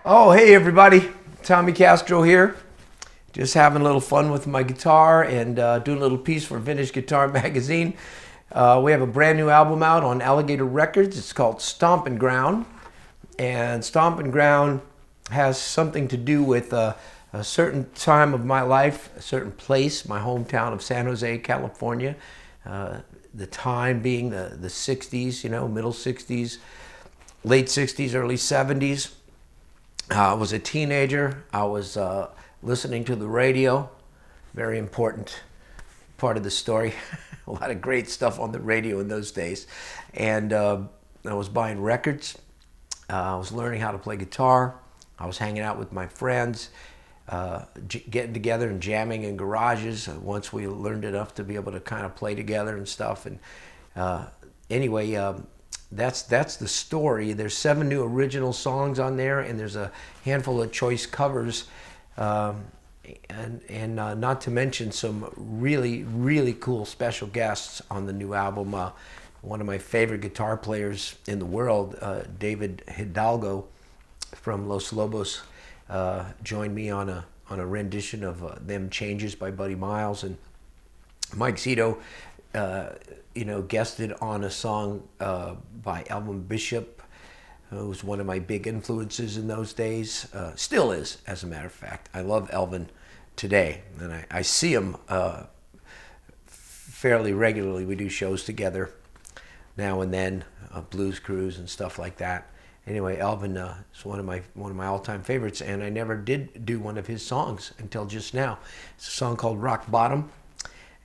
Oh, hey everybody, Tommy Castro here. Just having a little fun with my guitar and doing a little piece for Vintage Guitar Magazine. We have a brand new album out on Alligator Records. It's called Stomping Ground. And Stomping Ground has something to do with a certain time of my life, a certain place, my hometown of San Jose, California. The time being the 60s, you know, middle 60s, late 60s, early 70s. I was a teenager. I was listening to the radio. Very important part of the story. A lot of great stuff on the radio in those days. And I was buying records. I was learning how to play guitar. I was hanging out with my friends, getting together and jamming in garages once we learned enough to be able to kind of play together and stuff. And anyway, that's the story. There's 7 new original songs on there, and there's a handful of choice covers, and not to mention some really cool special guests on the new album. One of my favorite guitar players in the world, David Hidalgo from Los Lobos, joined me on a rendition of Them Changes by Buddy Miles, and Mike Zito guested on a song by Elvin Bishop, who was one of my big influences in those days. Still is, as a matter of fact. I love Elvin today, and I see him fairly regularly. We do shows together now and then, blues cruise and stuff like that. Anyway, Elvin is one of my all-time favorites, and I never did do one of his songs until just now. It's a song called Rock Bottom.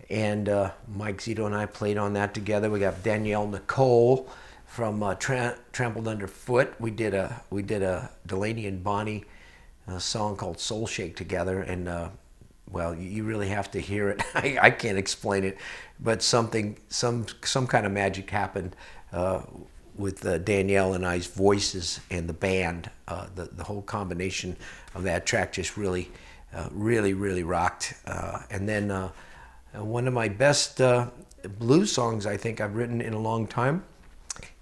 And Mike Zito and I played on that together. We got Danielle Nicole from Trampled Underfoot. We did a Delaney and Bonnie song called Soul Shake together. And well, you really have to hear it. I can't explain it, but some kind of magic happened with Danielle and I's voices and the band. The whole combination of that track just really rocked. And then. One of my best blues songs I think I've written in a long time.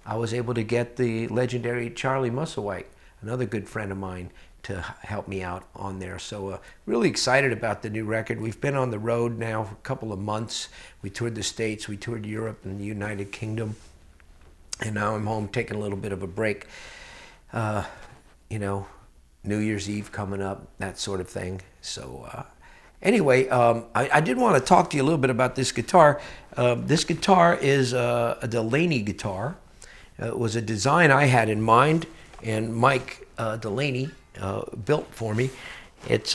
I was able to get the legendary Charlie Musselwhite, another good friend of mine, to help me out on there. So really excited about the new record. We've been on the road now for a couple of months. We toured the States, we toured Europe and the United Kingdom. And now I'm home taking a little bit of a break. You know, New Year's Eve coming up, that sort of thing. So anyway, I did want to talk to you a little bit about this guitar. This guitar is a Delaney guitar. It was a design I had in mind, and Mike Delaney built for me. It's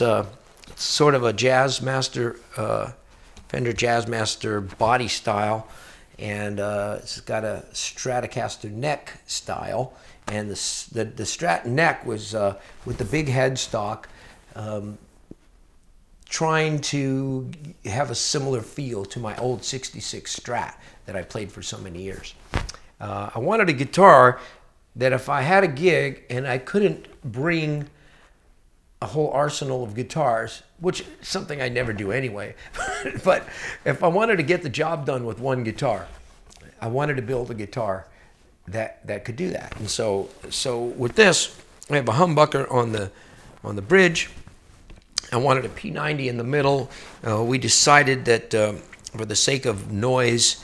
sort of a Jazzmaster, Fender Jazzmaster body style, and it's got a Stratocaster neck style. And the Strat neck was with the big headstock. Trying to have a similar feel to my old 66 Strat that I played for so many years. I wanted a guitar that if I had a gig and I couldn't bring a whole arsenal of guitars, which is something I never do anyway, but if I wanted to get the job done with one guitar, I wanted to build a guitar that could do that. And so with this, I have a humbucker on the bridge. I wanted a P90 in the middle. We decided that for the sake of noise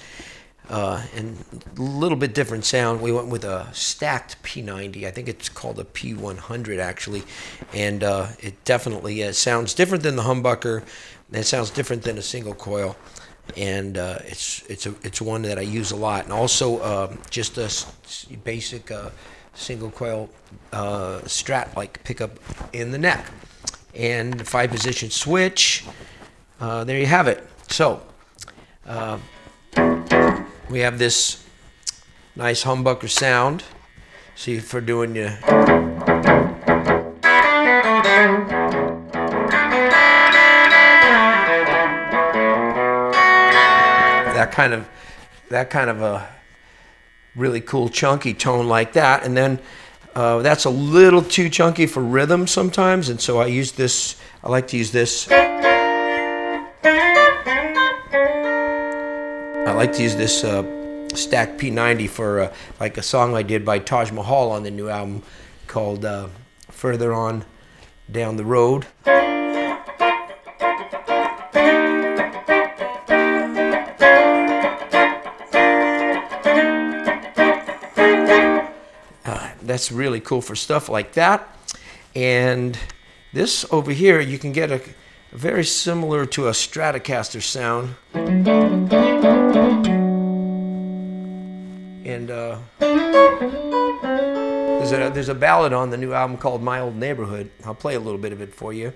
and a little bit different sound, we went with a stacked P90. I think it's called a P100 actually, and it definitely sounds different than the humbucker. It sounds different than a single coil, and it's one that I use a lot. And also just a basic single coil Strat-like pickup in the neck. And the 5-position switch. There you have it. So we have this nice humbucker sound. See, for doing you that kind of a really cool chunky tone like that, and then. That's a little too chunky for rhythm sometimes, and so I use this. I like to use this. I like to use this stacked P90 for like a song I did by Taj Mahal on the new album called further on down the road. That's really cool for stuff like that. And this over here, you can get a very similar to a Stratocaster sound. And there's a ballad on the new album called My Old Neighborhood. I'll play a little bit of it for you.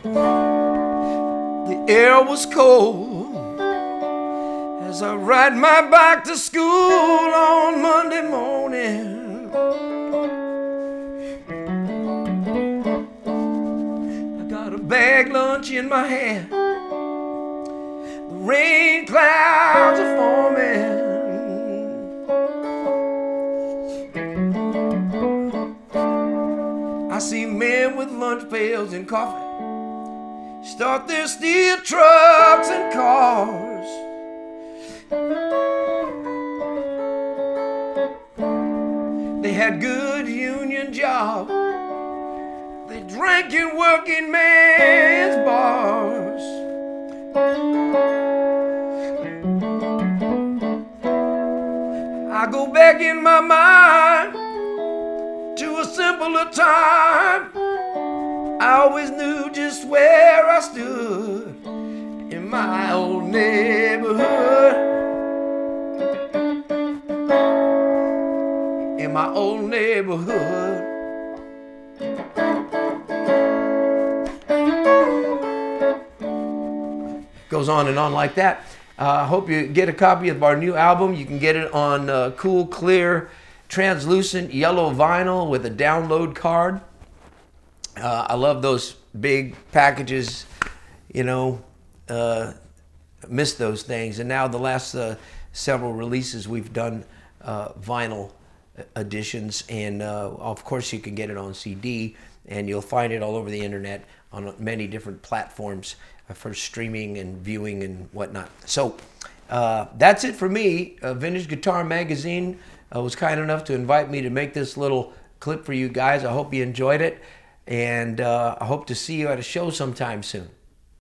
The air was cold as I ride my bike to school on Monday morning. I got a bag lunch in my hand. The rain clouds are forming. I see men with lunch pails and coffee start their steel trucks and cars. They had good union jobs. They drank in working men's bars. I go back in my mind to a simpler time. I always knew just where I stood in my old neighborhood. In my old neighborhood. Goes on and on like that. I hope you get a copy of our new album. You can get it on cool, clear, translucent yellow vinyl with a download card. I love those big packages, you know, miss those things. And now the last several releases we've done vinyl editions, and of course you can get it on CD, and you'll find it all over the internet on many different platforms for streaming and viewing and whatnot. So that's it for me. Vintage Guitar Magazine was kind enough to invite me to make this little clip for you guys. I hope you enjoyed it, and I hope to see you at a show sometime soon.